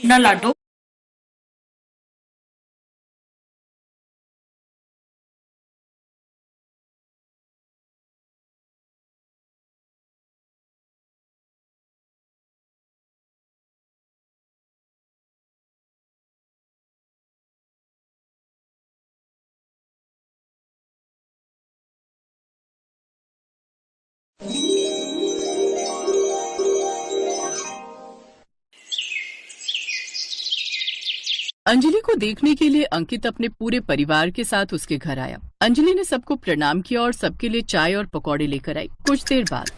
न लाडो। अंजलि को देखने के लिए अंकित अपने पूरे परिवार के साथ उसके घर आया। अंजलि ने सबको प्रणाम किया और सबके लिए चाय और पकौड़े लेकर आई। कुछ देर बाद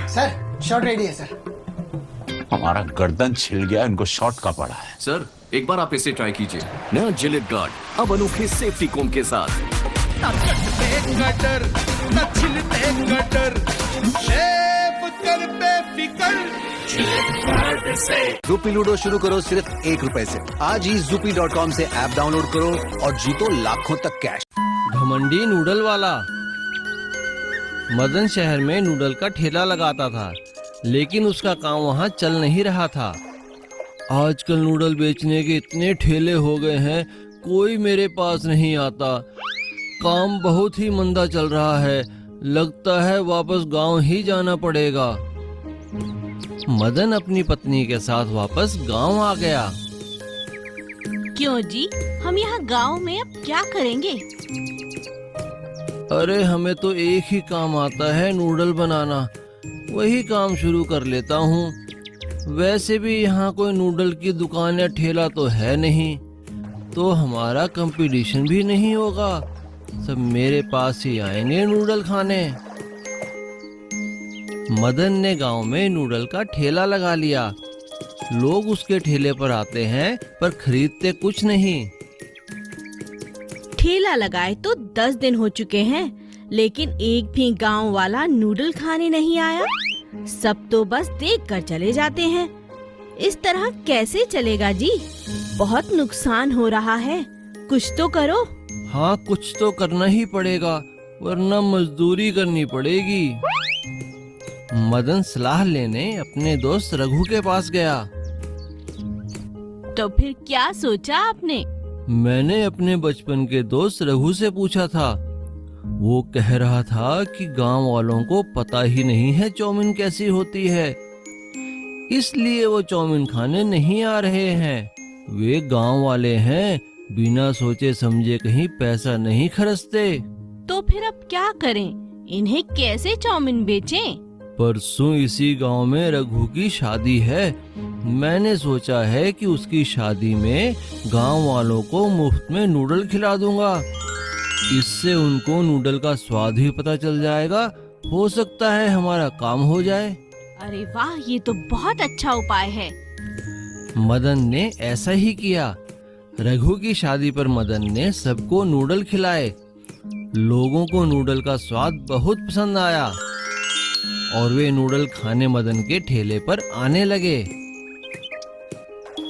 सर शॉट रेडी है सर। हमारा गर्दन छिल गया, इनको शॉट का पड़ा है। सर एक बार आप इसे ट्राई कीजिए। नया जिलेट गार्ड अब अनोखे सेफ्टी कोम के साथ। ज़ूपी लूडो शुरू करो सिर्फ ₹1 से। आज ही Zupi.com से ऐप डाउनलोड करो और जीतो लाखों तक कैश। घमंडी नूडल वाला मदन शहर में नूडल का ठेला लगाता था, लेकिन उसका काम वहाँ चल नहीं रहा था। आजकल नूडल बेचने के इतने ठेले हो गए हैं, कोई मेरे पास नहीं आता। काम बहुत ही मंदा चल रहा है, लगता है वापस गांव ही जाना पड़ेगा। मदन अपनी पत्नी के साथ वापस गांव आ गया। क्यों जी, हम यहाँ गांव में अब क्या करेंगे? अरे हमें तो एक ही काम आता है, नूडल बनाना। वही काम शुरू कर लेता हूँ। वैसे भी यहाँ कोई नूडल की दुकान या ठेला तो है नहीं, तो हमारा कंपटीशन भी नहीं होगा। सब मेरे पास ही आएंगे नूडल खाने। मदन ने गांव में नूडल का ठेला लगा लिया। लोग उसके ठेले पर आते हैं पर खरीदते कुछ नहीं। ठेला लगाए तो 10 दिन हो चुके हैं, लेकिन एक भी गांव वाला नूडल खाने नहीं आया। सब तो बस देख कर चले जाते हैं। इस तरह कैसे चलेगा जी? बहुत नुकसान हो रहा है, कुछ तो करो। हाँ, कुछ तो करना ही पड़ेगा, वरना मजदूरी करनी पड़ेगी। मदन सलाह लेने अपने दोस्त रघु के पास गया। तो फिर क्या सोचा आपने? मैंने अपने बचपन के दोस्त रघु से पूछा था। वो कह रहा था कि गांव वालों को पता ही नहीं है चाउमीन कैसी होती है, इसलिए वो चाउमीन खाने नहीं आ रहे हैं। वे गांव वाले हैं, बिना सोचे समझे कहीं पैसा नहीं खर्चते। तो फिर अब क्या करें? इन्हें कैसे चाउमीन बेचें? परसों इसी गांव में रघु की शादी है। मैंने सोचा है कि उसकी शादी में गांव वालों को मुफ्त में नूडल खिला दूंगा। इससे उनको नूडल का स्वाद ही पता चल जाएगा। हो सकता है हमारा काम हो जाए। अरे वाह, ये तो बहुत अच्छा उपाय है। मदन ने ऐसा ही किया। रघु की शादी पर मदन ने सबको नूडल खिलाए। लोगों को नूडल का स्वाद बहुत पसंद आया और वे नूडल खाने मदन के ठेले पर आने लगे।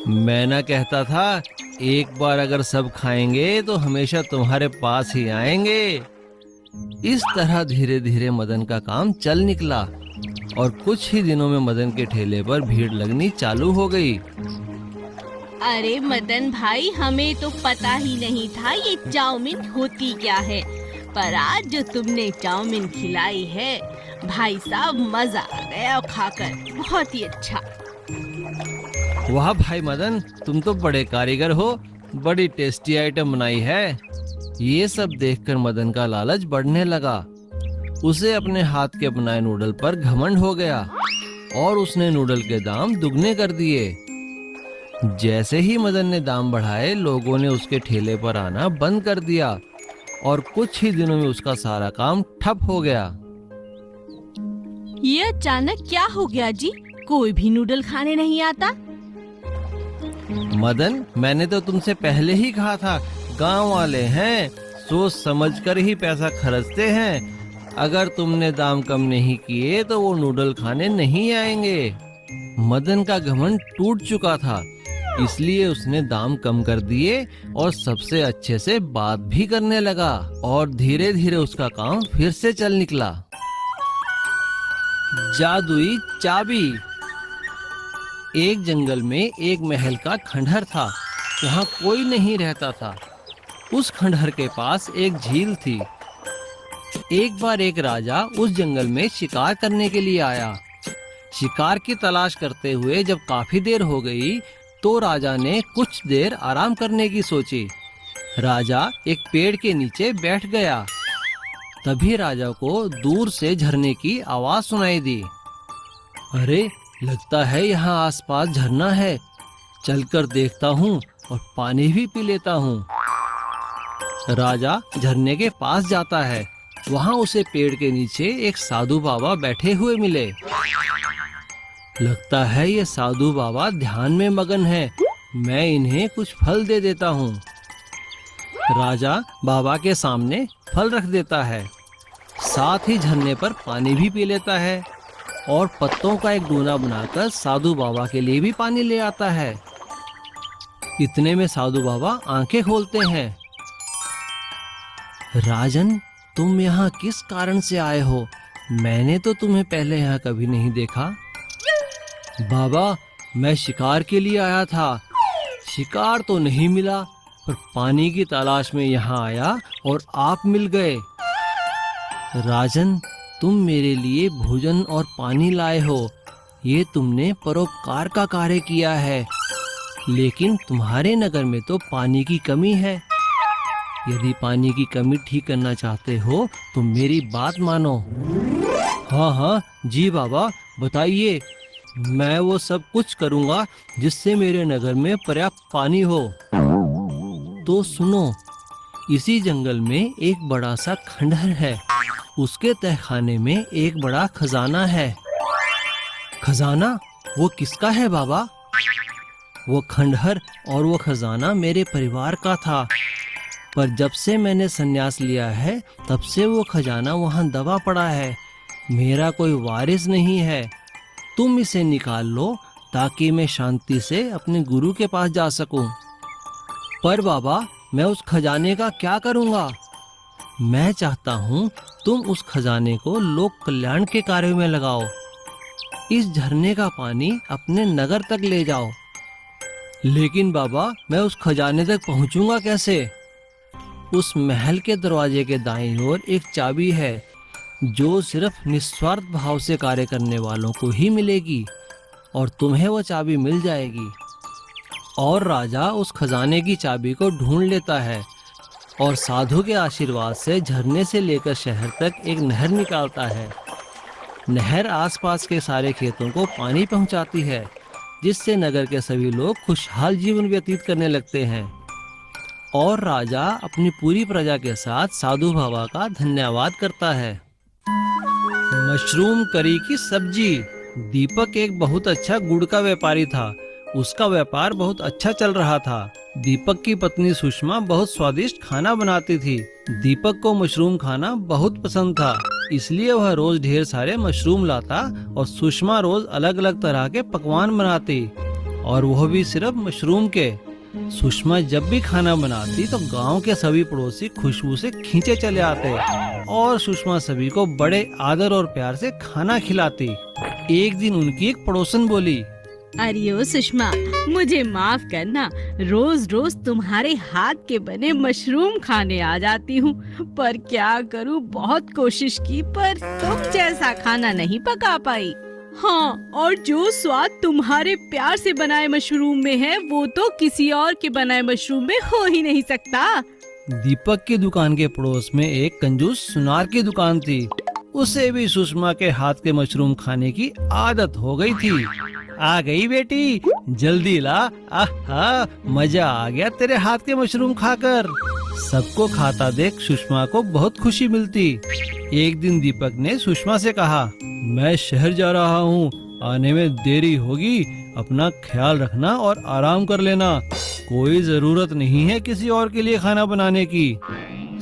मैं ना कहता था, एक बार अगर सब खाएंगे तो हमेशा तुम्हारे पास ही आएंगे। इस तरह धीरे धीरे मदन का काम चल निकला और कुछ ही दिनों में मदन के ठेले पर भीड़ लगनी चालू हो गई। अरे मदन भाई, हमें तो पता ही नहीं था ये चाउमीन होती क्या है, पर आज जो तुमने चाउमीन खिलाई है भाई साहब, मजा आ गया खाकर, बहुत ही अच्छा। वाह भाई मदन, तुम तो बड़े कारीगर हो, बड़ी टेस्टी आइटम बनाई है। ये सब देखकर मदन का लालच बढ़ने लगा। उसे अपने हाथ के बनाए नूडल पर घमंड हो गया और उसने नूडल के दाम दुगने कर दिए। जैसे ही मदन ने दाम बढ़ाए, लोगों ने उसके ठेले पर आना बंद कर दिया और कुछ ही दिनों में उसका सारा काम ठप हो गया। ये अचानक क्या हो गया जी? कोई भी नूडल खाने नहीं आता। मदन, मैंने तो तुमसे पहले ही कहा था, गांव वाले हैं, सोच समझकर ही पैसा खर्चते हैं। अगर तुमने दाम कम नहीं किए तो वो नूडल खाने नहीं आएंगे। मदन का घमंड टूट चुका था, इसलिए उसने दाम कम कर दिए और सबसे अच्छे से बात भी करने लगा और धीरे धीरे उसका काम फिर से चल निकला। जादुई चाबी। एक जंगल में एक महल का खंडहर था। वहाँ कोई नहीं रहता था। उस खंडहर के पास एक झील थी। एक बार एक राजा उस जंगल में शिकार करने के लिए आया। शिकार की तलाश करते हुए जब काफी देर हो गई तो राजा ने कुछ देर आराम करने की सोची। राजा एक पेड़ के नीचे बैठ गया। तभी राजा को दूर से झरने की आवाज सुनाई दी। अरे, लगता है यहाँ आसपास झरना है। चलकर देखता हूँ और पानी भी पी लेता हूँ। राजा झरने के पास जाता है। वहाँ उसे पेड़ के नीचे एक साधु बाबा बैठे हुए मिले। लगता है ये साधु बाबा ध्यान में मगन है। मैं इन्हें कुछ फल दे देता हूँ। राजा बाबा के सामने फल रख देता है। साथ ही झरने पर पानी भी पी लेता है और पत्तों का एक डूना बनाकर साधु बाबा के लिए भी पानी ले आता है। इतने में साधु बाबा आंखें खोलते हैं। राजन, तुम यहाँ किस कारण से आए हो? मैंने तो तुम्हें पहले यहाँ कभी नहीं देखा। बाबा, मैं शिकार के लिए आया था। शिकार तो नहीं मिला, पर पानी की तलाश में यहाँ आया और आप मिल गए। राजन, तुम मेरे लिए भोजन और पानी लाए हो। ये तुमने परोपकार का कार्य किया है। लेकिन तुम्हारे नगर में तो पानी की कमी है। यदि पानी की कमी ठीक करना चाहते हो तो मेरी बात मानो। हाँ हाँ जी बाबा, बताइए। मैं वो सब कुछ करूँगा जिससे मेरे नगर में पर्याप्त पानी हो। तो सुनो, इसी जंगल में एक बड़ा सा खंडहर है। उसके तहखाने में एक बड़ा खजाना है। खजाना? वो किसका है बाबा? वो खंडहर और वो खजाना मेरे परिवार का था, पर जब से मैंने संन्यास लिया है तब से वो खजाना वहाँ दबा पड़ा है। मेरा कोई वारिस नहीं है। तुम इसे निकाल लो ताकि मैं शांति से अपने गुरु के पास जा सकूं। पर बाबा, मैं उस खजाने का क्या करूँगा? मैं चाहता हूँ तुम उस खजाने को लोक कल्याण के कार्य में लगाओ। इस झरने का पानी अपने नगर तक ले जाओ। लेकिन बाबा, मैं उस खजाने तक पहुँचूंगा कैसे? उस महल के दरवाजे के दाईं ओर एक चाबी है जो सिर्फ निस्वार्थ भाव से कार्य करने वालों को ही मिलेगी और तुम्हें वो चाबी मिल जाएगी। और राजा उस खजाने की चाबी को ढूंढ लेता है और साधु के आशीर्वाद से झरने से लेकर शहर तक एक नहर निकालता है। नहर आसपास के सारे खेतों को पानी पहुंचाती है, जिससे नगर के सभी लोग खुशहाल जीवन व्यतीत करने लगते हैं। और राजा अपनी पूरी प्रजा के साथ साधु बाबा का धन्यवाद करता है। मशरूम करी की सब्जी। दीपक एक बहुत अच्छा गुड़ का व्यापारी था। उसका व्यापार बहुत अच्छा चल रहा था। दीपक की पत्नी सुषमा बहुत स्वादिष्ट खाना बनाती थी। दीपक को मशरूम खाना बहुत पसंद था, इसलिए वह रोज ढेर सारे मशरूम लाता और सुषमा रोज अलग अलग तरह के पकवान बनाती, और वह भी सिर्फ मशरूम के। सुषमा जब भी खाना बनाती तो गांव के सभी पड़ोसी खुशबू से खींचे चले आते और सुषमा सभी को बड़े आदर और प्यार से खाना खिलाती। एक दिन उनकी एक पड़ोसन बोली, अरे ओ सुषमा, मुझे माफ करना, रोज रोज तुम्हारे हाथ के बने मशरूम खाने आ जाती हूँ, पर क्या करूँ, बहुत कोशिश की पर तुम जैसा खाना नहीं पका पाई। हाँ, और जो स्वाद तुम्हारे प्यार से बनाए मशरूम में है वो तो किसी और के बनाए मशरूम में हो ही नहीं सकता। दीपक की दुकान के पड़ोस में एक कंजूस सुनार की दुकान थी। उसे भी सुषमा के हाथ के मशरूम खाने की आदत हो गई थी। आ गई बेटी, जल्दी ला। आहा, मजा आ गया तेरे हाथ के मशरूम खाकर। सबको खाता देख सुषमा को बहुत खुशी मिलती। एक दिन दीपक ने सुषमा से कहा, मैं शहर जा रहा हूँ, आने में देरी होगी, अपना ख्याल रखना और आराम कर लेना। कोई जरूरत नहीं है किसी और के लिए खाना बनाने की।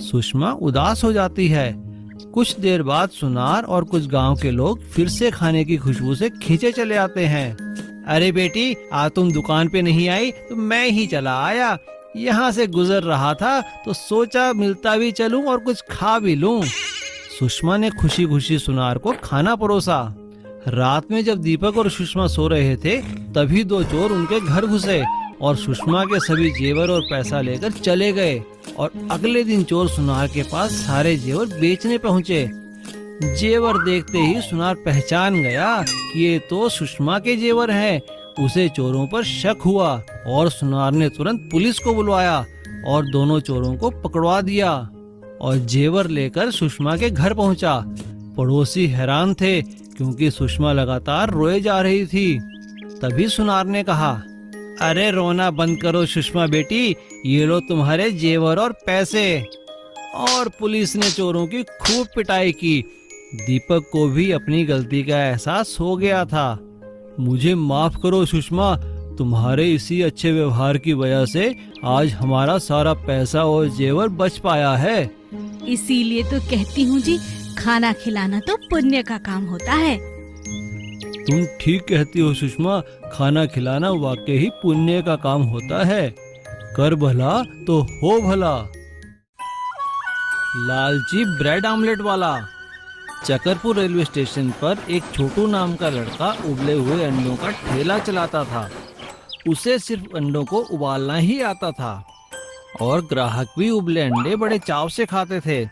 सुषमा उदास हो जाती है। कुछ देर बाद सुनार और कुछ गांव के लोग फिर से खाने की खुशबू से खींचे चले आते हैं। अरे बेटी, आज तुम दुकान पे नहीं आई तो मैं ही चला आया। यहाँ से गुजर रहा था तो सोचा मिलता भी चलूं और कुछ खा भी लूं। सुषमा ने खुशी खुशी सुनार को खाना परोसा। रात में जब दीपक और सुषमा सो रहे थे तभी दो चोर उनके घर घुसे और सुषमा के सभी जेवर और पैसा लेकर चले गए। और अगले दिन चोर सुनार के पास सारे जेवर बेचने पहुँचे। जेवर देखते ही सुनार पहचान गया कि ये तो सुषमा के जेवर हैं। उसे चोरों पर शक हुआ और सुनार ने तुरंत पुलिस को बुलवाया और दोनों चोरों को पकड़वा दिया और जेवर लेकर सुषमा के घर पहुंचा। पड़ोसी हैरान थे क्योंकि सुषमा लगातार रोए जा रही थी। तभी सुनार ने कहा, अरे रोना बंद करो सुषमा बेटी, ये लो तुम्हारे जेवर और पैसे। और पुलिस ने चोरों की खूब पिटाई की। दीपक को भी अपनी गलती का एहसास हो गया था। मुझे माफ करो सुषमा, तुम्हारे इसी अच्छे व्यवहार की वजह से आज हमारा सारा पैसा और जेवर बच पाया है। इसीलिए तो कहती हूँ जी, खाना खिलाना तो पुण्य का काम होता है। तुम ठीक कहती हो सुषमा, खाना खिलाना वाकई ही पुण्य का काम होता है। कर भला तो हो भला। लालची ब्रेड ऑमलेट वाला। चकरपुर रेलवे स्टेशन पर एक छोटू नाम का लड़का उबले हुए अंडों का ठेला चलाता था। उसे सिर्फ अंडों को उबालना ही आता था और ग्राहक भी उबले अंडे बड़े चाव से खाते थे।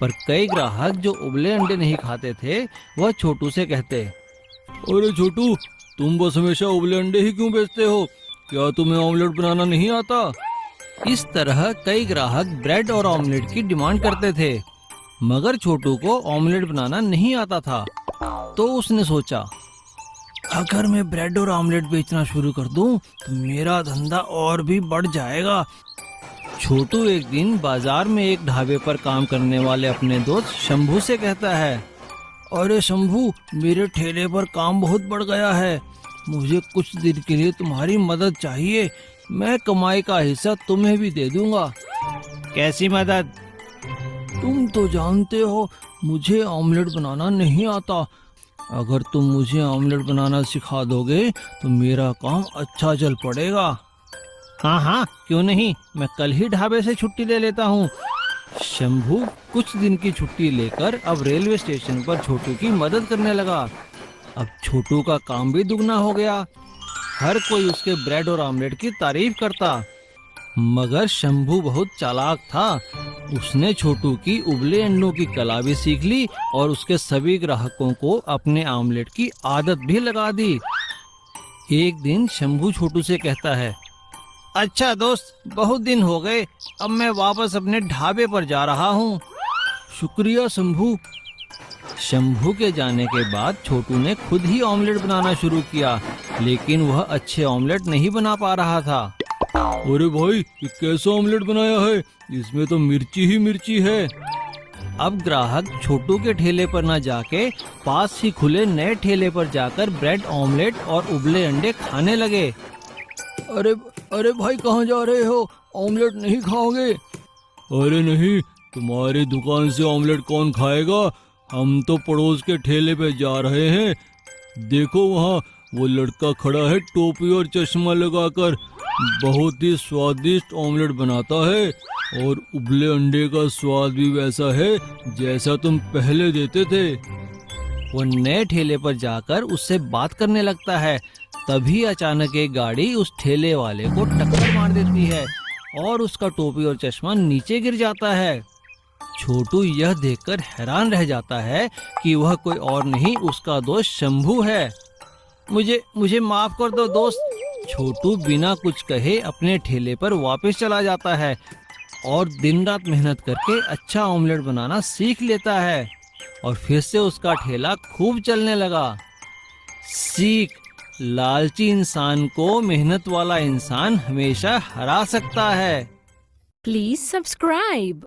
पर कई ग्राहक जो उबले अंडे नहीं खाते थे वह छोटू से कहते, अरे छोटू, तुम बस हमेशा उबले अंडे ही क्यों बेचते हो? क्या तुम्हें ऑमलेट बनाना नहीं आता? इस तरह कई ग्राहक ब्रेड और ऑमलेट की डिमांड करते थे, मगर छोटू को ऑमलेट बनाना नहीं आता था। तो उसने सोचा, अगर मैं ब्रेड और ऑमलेट बेचना शुरू कर दूं तो मेरा धंधा और भी बढ़ जाएगा। छोटू एक दिन बाजार में एक ढाबे पर काम करने वाले अपने दोस्त शंभू से कहता है, अरे शंभू, मेरे ठेले पर काम बहुत बढ़ गया है। मुझे कुछ दिन के लिए तुम्हारी मदद चाहिए। मैं कमाई का हिस्सा तुम्हें भी दे दूंगा। कैसी मदद? तुम तो जानते हो मुझे ऑमलेट बनाना नहीं आता। अगर तुम मुझे ऑमलेट बनाना सिखा दोगे तो मेरा काम अच्छा चल पड़ेगा। हाँ हाँ, क्यों नहीं, मैं कल ही ढाबे से छुट्टी ले लेता हूँ। शंभू कुछ दिन की छुट्टी लेकर अब रेलवे स्टेशन पर छोटू की मदद करने लगा। अब छोटू का काम भी दुगना हो गया। हर कोई उसके ब्रेड और ऑमलेट की तारीफ करता। मगर शंभू बहुत चालाक था। उसने छोटू की उबले अंडों की कला भी सीख ली और उसके सभी ग्राहकों को अपने ऑमलेट की आदत भी लगा दी। एक दिन शंभू छोटू से कहता है, अच्छा दोस्त, बहुत दिन हो गए, अब मैं वापस अपने ढाबे पर जा रहा हूँ। शुक्रिया शंभू। शंभू के जाने के बाद छोटू ने खुद ही ऑमलेट बनाना शुरू किया, लेकिन वह अच्छे ऑमलेट नहीं बना पा रहा था। अरे भाई, ये कैसा ऑमलेट बनाया है? इसमें तो मिर्ची ही मिर्ची है। अब ग्राहक छोटू के ठेले पर न जाके पास ही खुले नए ठेले पर जाकर ब्रेड ऑमलेट और उबले अंडे खाने लगे। अरे भाई, कहाँ जा रहे हो? ऑमलेट नहीं खाओगे? अरे नहीं, तुम्हारी दुकान से ऑमलेट कौन खाएगा? हम तो पड़ोस के ठेले पे जा रहे हैं। देखो वहाँ वो लड़का खड़ा है टोपी और चश्मा लगाकर, बहुत ही स्वादिष्ट ऑमलेट बनाता है और उबले अंडे का स्वाद भी वैसा है जैसा तुम पहले देते थे। वो नए ठेले पर जाकर उससे बात करने लगता है। तभी अचानक एक गाड़ी उस ठेले वाले को टक्कर मार देती है और उसका टोपी और चश्मा नीचे गिर जाता है। छोटू यह देखकर हैरान रह जाता है कि वह कोई और नहीं, उसका दोस्त शंभू है। मुझे माफ कर दो दोस्त। छोटू बिना कुछ कहे अपने ठेले पर वापस चला जाता है और दिन रात मेहनत करके अच्छा ऑमलेट बनाना सीख लेता है और फिर से उसका ठेला खूब चलने लगा। सीख, लालची इंसान को मेहनत वाला इंसान हमेशा हरा सकता है। Please subscribe.